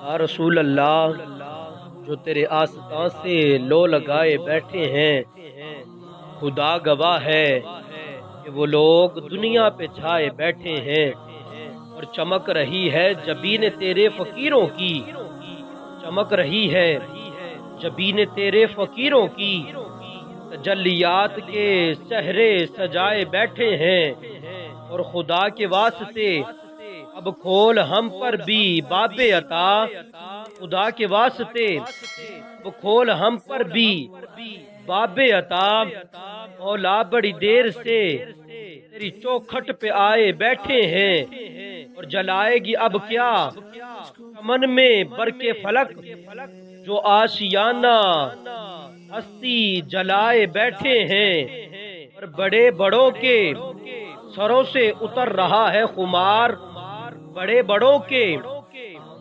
یا رسول اللہ، جو تیرے آستان سے لو لگائے بیٹھے ہیں، خدا گواہ ہے کہ وہ لوگ دنیا پہ چھائے بیٹھے ہیں، اور چمک رہی ہے جبین تیرے فقیروں کی، چمک رہی ہے جبین تیرے فقیروں کی، تجلیات کے سہرے سجائے بیٹھے ہیں، اور خدا کے واسطے اب کھول ہم پر بھی باب عطا، خدا کے واسطے اب کھول ہم پر بھی باب عطا، مولا بڑی دیر سے تیری چوکھٹ پہ آئے بیٹھے ہیں، اور جلائے گی اب کیا چمن میں برق فلک، جو آشیانہ ہستی جلائے بیٹھے ہیں، اور بڑے بڑوں کے سروں سے اتر رہا ہے خمار، بڑے بڑوں کے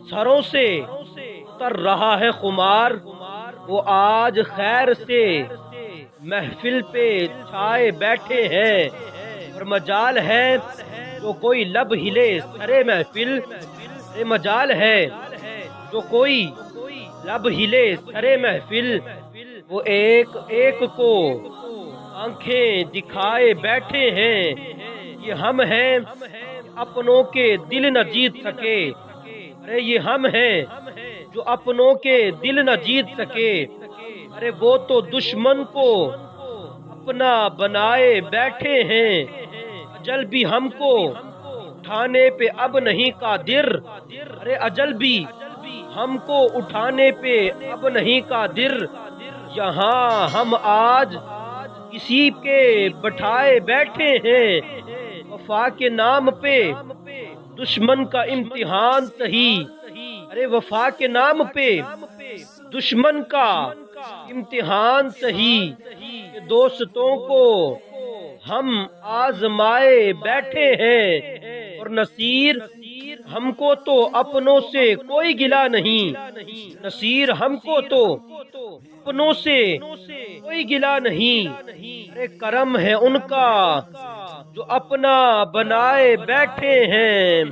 سروں سے اتر رہا ہے خمار، وہ آج خیر سے محفل پہ چھائے بیٹھے ہیں، اور مجال ہے جو کوئی لب ہلے سرے محفل، مجال ہے جو کوئی لب ہلے سرے محفل، وہ ایک ایک کو آنکھیں دکھائے بیٹھے ہیں، یہ ہم ہیں اپنوں کے دل نہ جیت سکے، ارے یہ ہم ہیں جو اپنوں کے دل نہ جیت سکے، ارے وہ تو دشمن کو اپنا بنائے بیٹھے ہیں، اجل بھی ہم کو اٹھانے پہ اب نہیں قادر، ارے اجل بھی ہم کو اٹھانے پہ اب نہیں قادر، یہاں ہم آج کسی کے بٹھائے بیٹھے ہیں، وفا کے نام پہ دشمن کا امتحان سہی، ارے وفا کے نام پہ دشمن کا امتحان سہی، کہ دوستوں کو ہم آزمائے بیٹھے ہیں، اور نصیر ہم کو تو اپنوں سے کوئی گلہ نہیں، نصیر ہم کو تو اپنوں سے کوئی گلہ نہیں، ارے کرم ہے ان کا جو اپنا بنائے بیٹھے ہیں۔